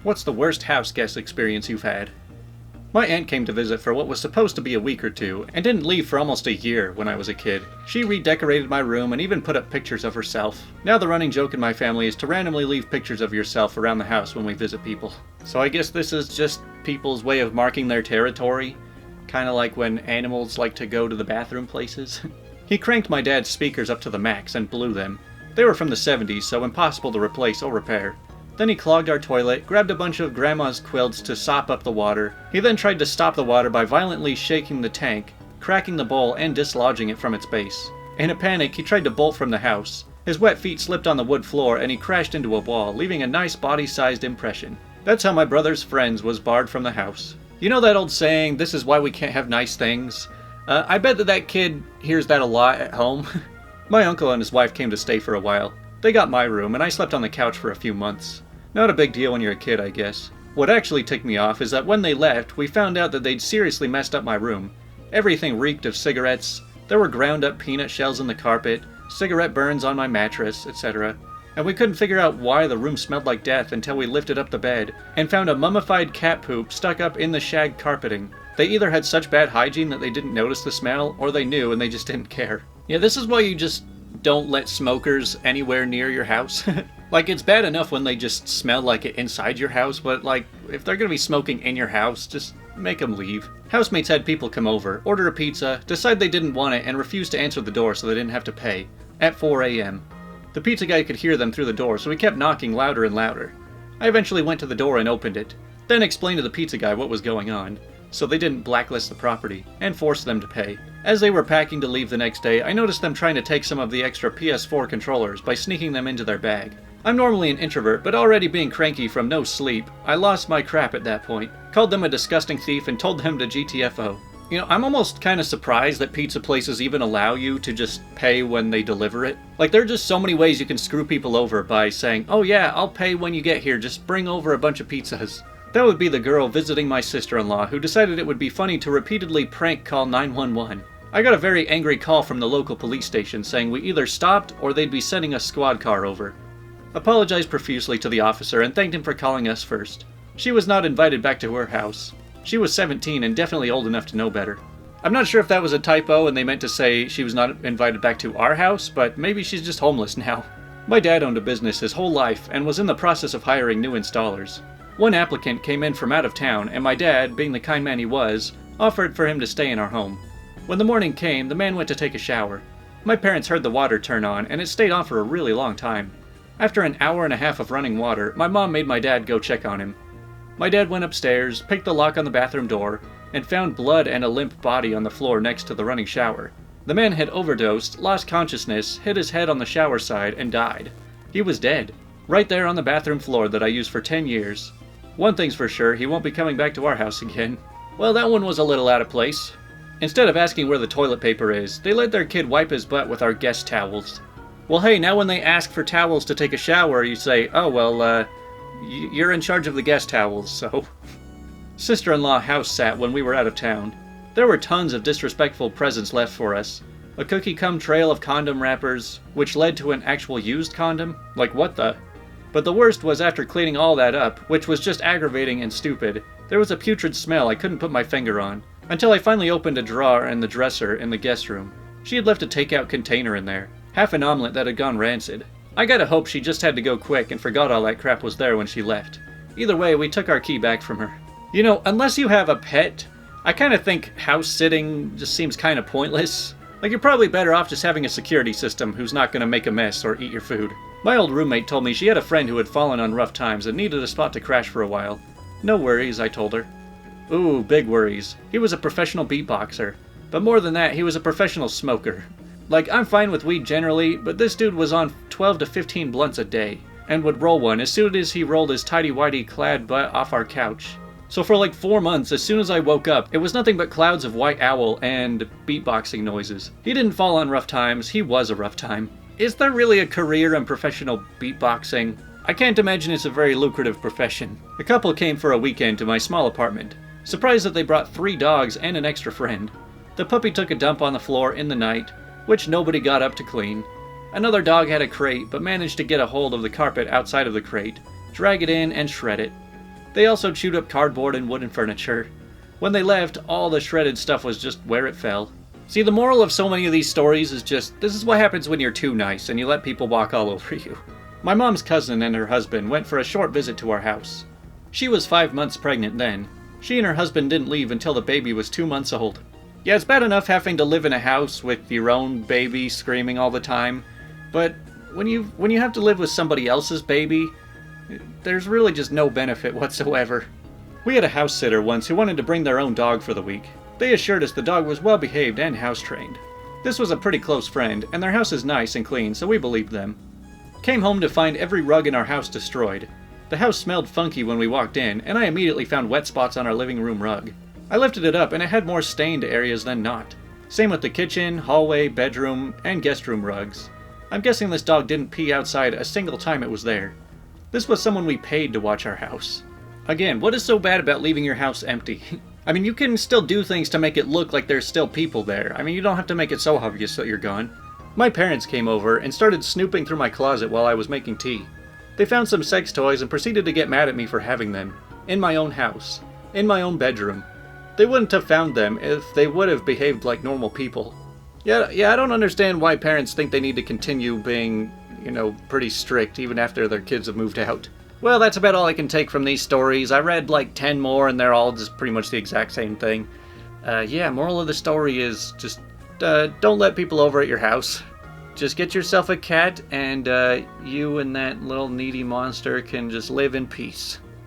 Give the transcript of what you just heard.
What's the worst house guest experience you've had? My aunt came to visit for what was supposed to be a week or two, and didn't leave for almost a year when I was a kid. She redecorated my room and even put up pictures of herself. Now the running joke in my family is to randomly leave pictures of yourself around the house when we visit people. So I guess this is just people's way of marking their territory. Kinda like when animals like to go to the bathroom places. He cranked my dad's speakers up to the max and blew them. They were from the 70s, so impossible to replace or repair. Then he clogged our toilet, grabbed a bunch of grandma's quilts to sop up the water. He then tried to stop the water by violently shaking the tank, cracking the bowl and dislodging it from its base. In a panic, he tried to bolt from the house. His wet feet slipped on the wood floor and he crashed into a wall, leaving a nice body-sized impression. That's how my brother's friends was barred from the house. You know that old saying, this is why we can't have nice things? I bet that kid hears that a lot at home. My uncle and his wife came to stay for a while. They got my room and I slept on the couch for a few months. Not a big deal when you're a kid, I guess. What actually ticked me off is that when they left, we found out that they'd seriously messed up my room. Everything reeked of cigarettes, there were ground up peanut shells in the carpet, cigarette burns on my mattress, etc. And we couldn't figure out why the room smelled like death until we lifted up the bed and found a mummified cat poop stuck up in the shag carpeting. They either had such bad hygiene that they didn't notice the smell, or they knew and they just didn't care. Yeah, this is why you just don't let smokers anywhere near your house. Like, it's bad enough when they just smell like it inside your house, but like, if they're gonna be smoking in your house, just make them leave. Housemates had people come over, order a pizza, decide they didn't want it, and refuse to answer the door so they didn't have to pay. At 4 a.m. The pizza guy could hear them through the door, so he kept knocking louder and louder. I eventually went to the door and opened it, then explained to the pizza guy what was going on, so they didn't blacklist the property, and force them to pay. As they were packing to leave the next day, I noticed them trying to take some of the extra PS4 controllers by sneaking them into their bag. I'm normally an introvert, but already being cranky from no sleep, I lost my crap at that point, called them a disgusting thief and told them to GTFO. You know, I'm almost kinda surprised that pizza places even allow you to just pay when they deliver it. Like, there are just so many ways you can screw people over by saying, oh yeah, I'll pay when you get here, just bring over a bunch of pizzas. That would be the girl visiting my sister-in-law who decided it would be funny to repeatedly prank call 911. I got a very angry call from the local police station saying we either stopped or they'd be sending a squad car over. Apologized profusely to the officer and thanked him for calling us first. She was not invited back to her house. She was 17 and definitely old enough to know better. I'm not sure if that was a typo and they meant to say she was not invited back to our house, but maybe she's just homeless now. My dad owned a business his whole life and was in the process of hiring new installers. One applicant came in from out of town and my dad, being the kind man he was, offered for him to stay in our home. When the morning came, the man went to take a shower. My parents heard the water turn on and it stayed on for a really long time. After an hour and a half of running water, my mom made my dad go check on him. My dad went upstairs, picked the lock on the bathroom door, and found blood and a limp body on the floor next to the running shower. The man had overdosed, lost consciousness, hit his head on the shower side, and died. He was dead, right there on the bathroom floor that I used for 10 years. One thing's for sure, he won't be coming back to our house again. Well, that one was a little out of place. Instead of asking where the toilet paper is, they let their kid wipe his butt with our guest towels. Well, hey, now when they ask for towels to take a shower, you say, oh, well, you're in charge of the guest towels, so. Sister-in-law house sat when we were out of town. There were tons of disrespectful presents left for us. A cookie-cum trail of condom wrappers, which led to an actual used condom? Like, what the? But the worst was after cleaning all that up, which was just aggravating and stupid, there was a putrid smell I couldn't put my finger on, until I finally opened a drawer in the dresser in the guest room. She had left a takeout container in there. Half an omelet that had gone rancid. I gotta hope she just had to go quick and forgot all that crap was there when she left. Either way, we took our key back from her. You know, unless you have a pet, I kinda think house sitting just seems kinda pointless. Like, you're probably better off just having a security system who's not gonna make a mess or eat your food. My old roommate told me she had a friend who had fallen on rough times and needed a spot to crash for a while. No worries, I told her. Ooh, big worries. He was a professional beatboxer. But more than that, he was a professional smoker. Like, I'm fine with weed generally, but this dude was on 12 to 15 blunts a day, and would roll one as soon as he rolled his tighty-whitey clad butt off our couch. So for like 4 months, as soon as I woke up, it was nothing but clouds of white owl and beatboxing noises. He didn't fall on rough times, he was a rough time. Is there really a career in professional beatboxing? I can't imagine it's a very lucrative profession. A couple came for a weekend to my small apartment. Surprised that they brought 3 dogs and an extra friend. The puppy took a dump on the floor in the night, which nobody got up to clean. Another dog had a crate, but managed to get a hold of the carpet outside of the crate, drag it in, and shred it. They also chewed up cardboard and wooden furniture. When they left, all the shredded stuff was just where it fell. See, the moral of so many of these stories is just, this is what happens when you're too nice and you let people walk all over you. My mom's cousin and her husband went for a short visit to our house. She was 5 months pregnant then. She and her husband didn't leave until the baby was 2 months old. Yeah, it's bad enough having to live in a house with your own baby screaming all the time, but when you have to live with somebody else's baby, there's really just no benefit whatsoever. We had a house sitter once who wanted to bring their own dog for the week. They assured us the dog was well behaved and house trained. This was a pretty close friend, and their house is nice and clean, so we believed them. Came home to find every rug in our house destroyed. The house smelled funky when we walked in, and I immediately found wet spots on our living room rug. I lifted it up and it had more stained areas than not. Same with the kitchen, hallway, bedroom, and guest room rugs. I'm guessing this dog didn't pee outside a single time it was there. This was someone we paid to watch our house. Again, what is so bad about leaving your house empty? I mean, you can still do things to make it look like there's still people there. I mean, you don't have to make it so obvious that you're gone. My parents came over and started snooping through my closet while I was making tea. They found some sex toys and proceeded to get mad at me for having them. In my own house. In my own bedroom. They wouldn't have found them if they would have behaved like normal people. Yeah, I don't understand why parents think they need to continue being, pretty strict even after their kids have moved out. Well, that's about all I can take from these stories. I read like 10 more and they're all just pretty much the exact same thing. Moral of the story is just don't let people over at your house. Just get yourself a cat and you and that little needy monster can just live in peace.